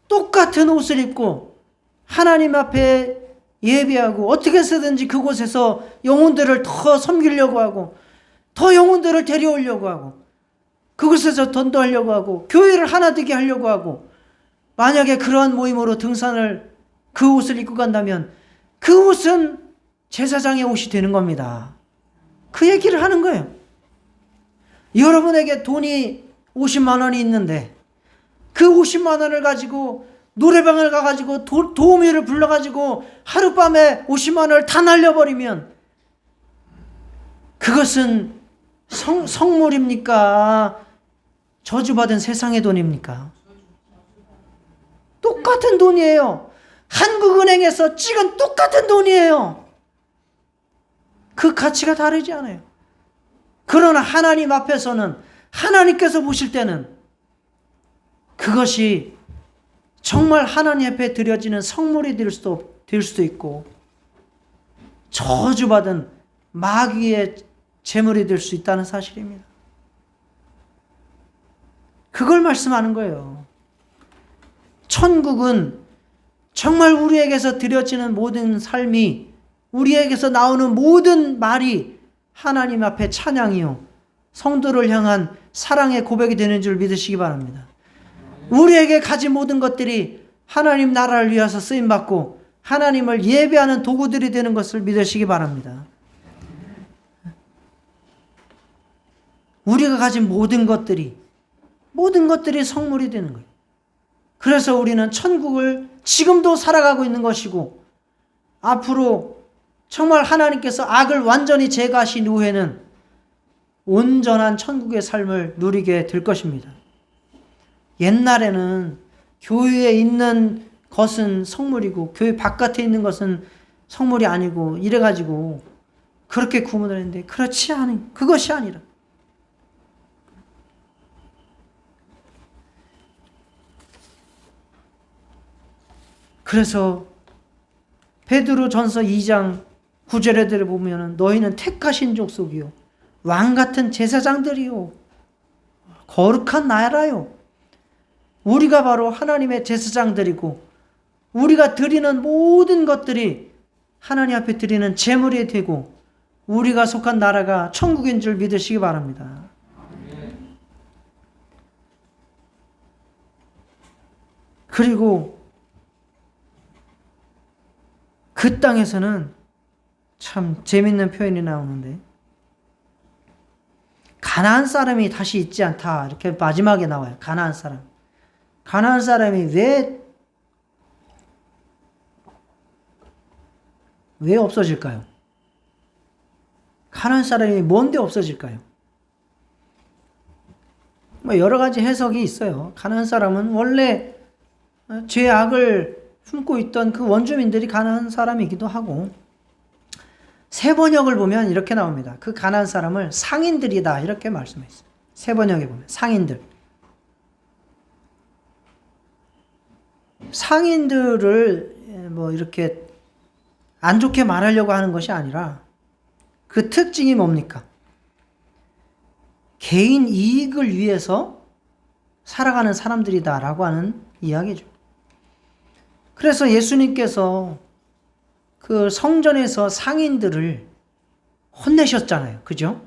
똑같은 옷을 입고 하나님 앞에 예배하고 어떻게 해서든지 그곳에서 영혼들을 더 섬기려고 하고 더 영혼들을 데려오려고 하고 그곳에서 전도하려고 하고 교회를 하나 되게 하려고 하고 만약에 그러한 모임으로 등산을 그 옷을 입고 간다면 그 옷은 제사장의 옷이 되는 겁니다. 그 얘기를 하는 거예요. 여러분에게 돈이 50만 원이 있는데 그 50만 원을 가지고 노래방을 가가지고 도우미를 불러가지고 하룻밤에 50만 원을 다 날려버리면 그것은 성물입니까? 저주받은 세상의 돈입니까? 똑같은 돈이에요. 한국은행에서 찍은 똑같은 돈이에요. 그 가치가 다르지 않아요. 그러나 하나님 앞에서는 하나님께서 보실 때는 그것이 정말 하나님 앞에 드려지는 성물이 될 수도 있고 저주받은 마귀의 제물이 될 수 있다는 사실입니다. 그걸 말씀하는 거예요. 천국은 정말 우리에게서 드려지는 모든 삶이 우리에게서 나오는 모든 말이 하나님 앞에 찬양이요 성도를 향한 사랑의 고백이 되는 줄 믿으시기 바랍니다. 우리에게 가진 모든 것들이 하나님 나라를 위해서 쓰임받고 하나님을 예배하는 도구들이 되는 것을 믿으시기 바랍니다. 우리가 가진 모든 것들이 성물이 되는 거예요. 그래서 우리는 천국을 지금도 살아가고 있는 것이고 앞으로 정말 하나님께서 악을 완전히 제거하신 후에는 온전한 천국의 삶을 누리게 될 것입니다. 옛날에는 교회에 있는 것은 성물이고 교회 바깥에 있는 것은 성물이 아니고 이래가지고 그렇게 구분을 했는데 그렇지 않은 그것이 아니라 그래서 베드로전서 2장 9절에 보면은 너희는 택하신 족속이요 왕같은 제사장들이요 거룩한 나라요. 우리가 바로 하나님의 제사장들이고 우리가 드리는 모든 것들이 하나님 앞에 드리는 제물이 되고 우리가 속한 나라가 천국인 줄 믿으시기 바랍니다. 그리고 그 땅에서는 참 재밌는 표현이 나오는데 가나안 사람이 다시 있지 않다 이렇게 마지막에 나와요. 가나안 사람이 왜 없어질까요? 가난한 사람이 뭔데 없어질까요? 뭐 여러 가지 해석이 있어요. 가난한 사람은 원래 죄악을 품고 있던 그 원주민들이 가난한 사람이기도 하고, 세번역을 보면 이렇게 나옵니다. 그 가난한 사람을 상인들이다 이렇게 말씀했어요. 세번역에 보면 상인들. 상인들을 뭐 이렇게 안 좋게 말하려고 하는 것이 아니라 그 특징이 뭡니까? 개인 이익을 위해서 살아가는 사람들이다라고 하는 이야기죠. 그래서 예수님께서 그 성전에서 상인들을 혼내셨잖아요. 그죠?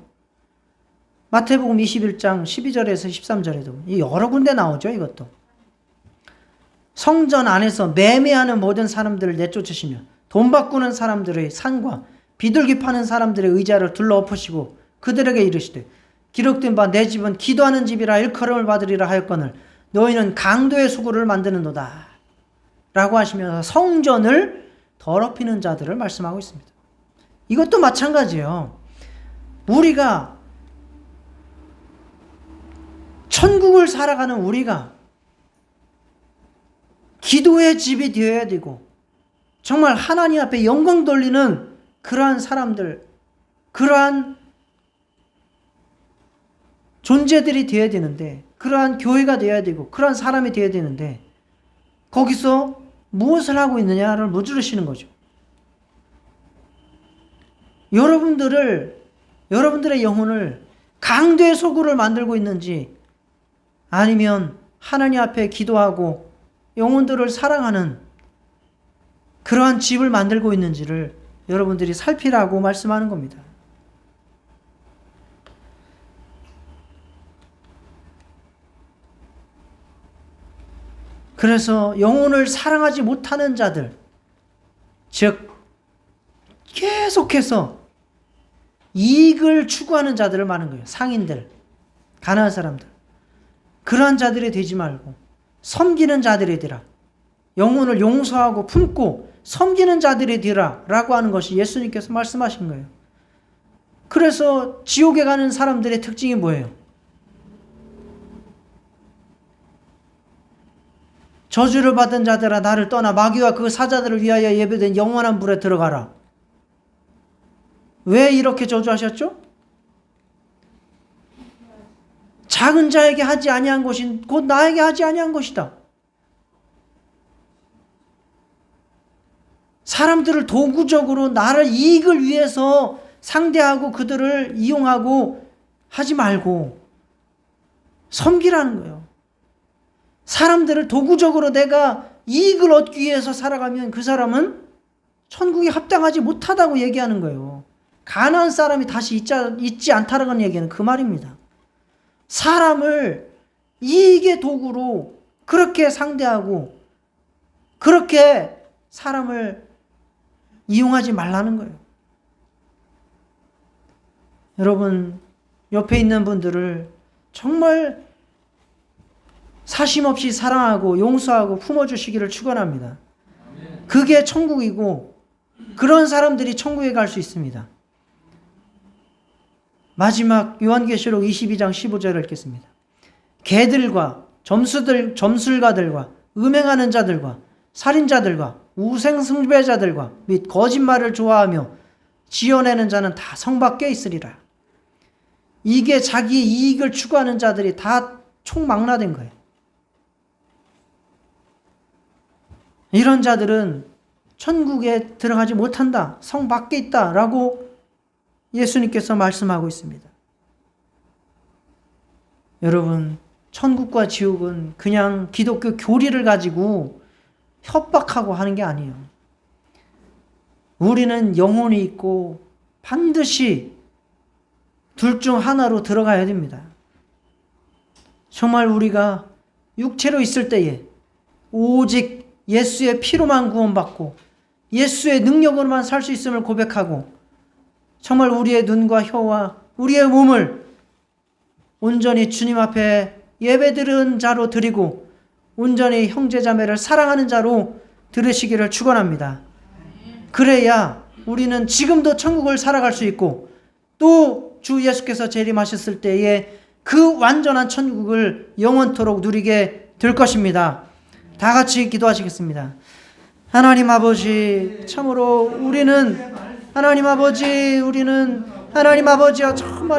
마태복음 21장 12절에서 13절에도 여러 군데 나오죠. 이것도. 성전 안에서 매매하는 모든 사람들을 내쫓으시며 돈 바꾸는 사람들의 상과 비둘기 파는 사람들의 의자를 둘러엎으시고 그들에게 이르시되 기록된 바 내 집은 기도하는 집이라 일컬음을 받으리라 하였거늘 너희는 강도의 수구를 만드는도다 라고 하시면서 성전을 더럽히는 자들을 말씀하고 있습니다. 이것도 마찬가지예요. 우리가 천국을 살아가는 우리가 기도의 집이 되어야 되고 정말 하나님 앞에 영광 돌리는 그러한 사람들, 그러한 존재들이 되어야 되는데, 그러한 교회가 되어야 되고 그러한 사람이 되어야 되는데 거기서 무엇을 하고 있느냐를 무찌르시는 거죠. 여러분들의 영혼을 강도의 소굴을 만들고 있는지 아니면 하나님 앞에 기도하고 영혼들을 사랑하는 그러한 집을 만들고 있는지를 여러분들이 살피라고 말씀하는 겁니다. 그래서 영혼을 사랑하지 못하는 자들, 즉 계속해서 이익을 추구하는 자들을 말하는 거예요. 상인들, 가난한 사람들. 그러한 자들이 되지 말고 섬기는 자들이 되라. 영혼을 용서하고 품고 섬기는 자들이 되라 라고 하는 것이 예수님께서 말씀하신 거예요. 그래서 지옥에 가는 사람들의 특징이 뭐예요? 저주를 받은 자들아 나를 떠나 마귀와 그 사자들을 위하여 예배된 영원한 불에 들어가라. 왜 이렇게 저주하셨죠? 작은 자에게 하지 아니한 것이 곧 나에게 하지 아니한 것이다. 사람들을 도구적으로 나를 이익을 위해서 상대하고 그들을 이용하고 하지 말고 섬기라는 거예요. 사람들을 도구적으로 내가 이익을 얻기 위해서 살아가면 그 사람은 천국에 합당하지 못하다고 얘기하는 거예요. 가난한 사람이 다시 있지 않다라는 얘기는 그 말입니다. 사람을 이익의 도구로 그렇게 상대하고 그렇게 사람을 이용하지 말라는 거예요. 여러분, 옆에 있는 분들을 정말 사심 없이 사랑하고 용서하고 품어주시기를 축원합니다. 그게 천국이고 그런 사람들이 천국에 갈 수 있습니다. 마지막 요한계시록 22장 15절을 읽겠습니다. 개들과 점술가들과 음행하는 자들과 살인자들과 우상숭배자들과 및 거짓말을 좋아하며 지어내는 자는 다 성 밖에 있으리라. 이게 자기의 이익을 추구하는 자들이 다 총망라된 거예요. 이런 자들은 천국에 들어가지 못한다. 성 밖에 있다. 라고 예수님께서 말씀하고 있습니다. 여러분, 천국과 지옥은 그냥 기독교 교리를 가지고 협박하고 하는 게 아니에요. 우리는 영혼이 있고 반드시 둘 중 하나로 들어가야 됩니다. 정말 우리가 육체로 있을 때에 오직 예수의 피로만 구원받고 예수의 능력으로만 살 수 있음을 고백하고 정말 우리의 눈과 혀와 우리의 몸을 온전히 주님 앞에 예배드리는 자로 드리고 온전히 형제자매를 사랑하는 자로 들으시기를 축원합니다. 그래야 우리는 지금도 천국을 살아갈 수 있고 또 주 예수께서 재림하셨을 때에 그 완전한 천국을 영원토록 누리게 될 것입니다. 다 같이 기도하시겠습니다. 하나님 아버지, 참으로 우리는 하나님 아버지여 정말